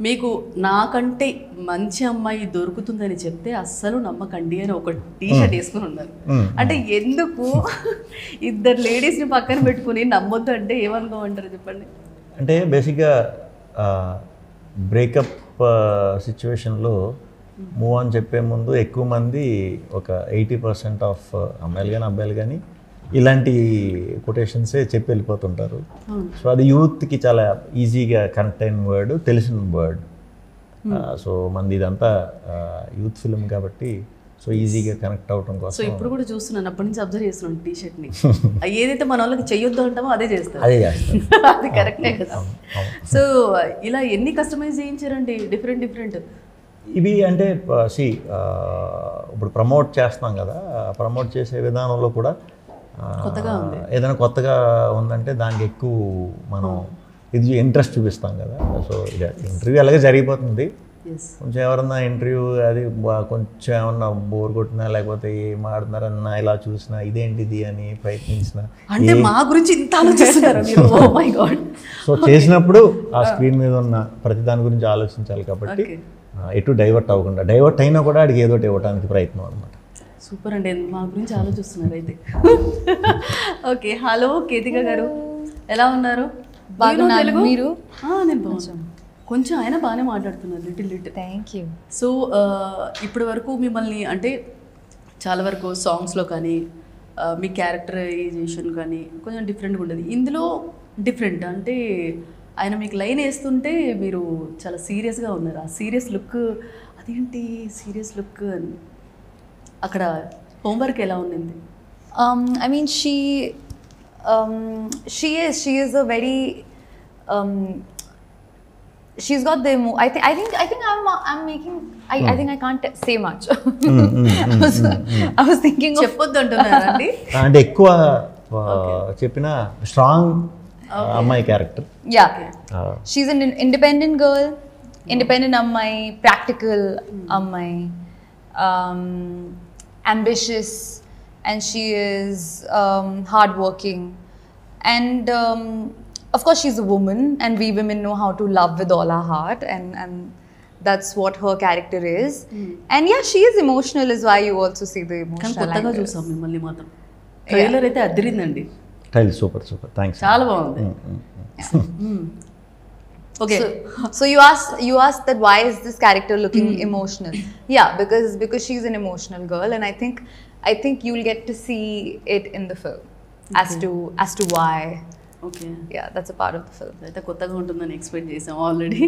మీకు నాకంటే మంచి అమ్మాయి దొరుకుతుందని చెప్తే అస్సలు నమ్మకండి అని ఒక టీషర్ట్ వేసుకుని ఉన్నారు. అంటే ఎందుకు ఇద్దరు లేడీస్ని పక్కన పెట్టుకుని నమ్మొద్దు అంటే ఏమనుకోమంటారు చెప్పండి? అంటే బేసిక్గా బ్రేకప్ సిచ్యువేషన్లో మూవ్ అని చెప్పే ముందు ఎక్కువ మంది ఒక 80% ఆఫ్ అమ్మాయిలు కానీ అబ్బాయిలు కానీ ఇలాంటి కొటేషన్సే చెప్పి వెళ్ళిపోతుంటారు. సో అది యూత్కి చాలా ఈజీగా కనెక్ట్ అయిన వర్డ్, తెలిసిన వర్డ్. సో మంది ఇదంతా యూత్ ఫిల్మ్ కాబట్టి సో ఈజీగా కనెక్ట్ అవడం కోసం. సో ఇప్పుడు కూడా చూస్తున్నాను, అప్పటి నుంచి అబ్జర్వ్ చేస్తున్నాను టీషర్ట్ని. ఏదైతే మన వాళ్ళకి చెయ్యొద్దు అంటామో అదే చేస్తారు. అదే చేస్తారు. అది కరెక్టే కదా. సో ఇలా ఎన్ని కస్టమైజ్ చేయించారండి డిఫరెంట్? ఇవి అంటే ఇప్పుడు ప్రమోట్ చేస్తున్నాం కదా, ప్రమోట్ చేసే విధానంలో కూడా కొత్తగా ఉంది. ఏదైనా కొత్తగా ఉందంటే దానికి ఎక్కువ మనం ఇది ఇంట్రెస్ట్ చూపిస్తాం కదా. సో ఇక ఇంటర్వ్యూ అలాగే జరిగిపోతుంది. కొంచెం ఎవరన్నా ఇంటర్వ్యూ అది కొంచెం ఏమన్నా బోర్ కొట్టినా లేకపోతే ఏం ఆడుతున్నారన్నా ఇలా చూసినా ఇదేంటిది అని ప్రయత్నించిన అంటే మా గురించి ఇంత ఆలోచిస్తున్నారు మీరు. Oh my God. సో చేసినప్పుడు ఆ స్క్రీన్ మీద ఉన్న ప్రతి దాని గురించి ఆలోచించాలి కాబట్టి ఎటు డైవర్ట్ అవ్వకుండా, డైవర్ట్ అయినా కూడా అడిగి ఏదోటి ఇవ్వడానికి ప్రయత్నం అనమాట. సూపర్ అండి, మా గురించి ఆలోచిస్తున్నారు అయితే. ఓకే, హలో కేతిక గారు, ఎలా ఉన్నారు? తెలుగు మీరు? నేను బాగున్నాను. కొంచెం అయినా బాగానే మాట్లాడుతున్నారు, లిటిల్. Thank you. సో ఇప్పటి వరకు మిమ్మల్ని అంటే చాలా వరకు సాంగ్స్లో కానీ మీ క్యారెక్టరైజేషన్ కానీ కొంచెం డిఫరెంట్గా ఉండేది. ఇందులో డిఫరెంట్ అంటే ఆయన మీకు లైన్ వేస్తుంటే మీరు చాలా సీరియస్గా ఉన్నారు. ఆ సీరియస్ లుక్, అదేంటి సీరియస్ లుక్ అని. అక్కడ హోంవర్క్ ఎలా ఉండింది? I mean, she is a very she's got the I think I'm making I think I can't say much. I was thinking of చెప్పొద్దు అంటున్నారండి. అంటే ఎక్కువ చెప్పిన స్ట్రాంగ్ అమ్మాయి character. Yeah, she's an independent girl, independent ammai, practical ammai, ambitious, and she is hardworking, and of course she's a woman, and we women know how to love with all our heart, and that's what her character is. And yeah, she is emotional, is why you also see the emotional. కొత్తగా చూసాం మిమ్మల్ని మాత్రం. Trailer అయితే అదిరిందండి. Trailer super, thanks. చాలా బాగుంది. Okay. So you asked that why is this character looking emotional? Yeah, because she's an emotional girl, and I think you'll get to see it in the film as to why. Okay. Yeah, that's a part of the film. అయితే కొత్తగా ఉంటుందని expect చేసాం already.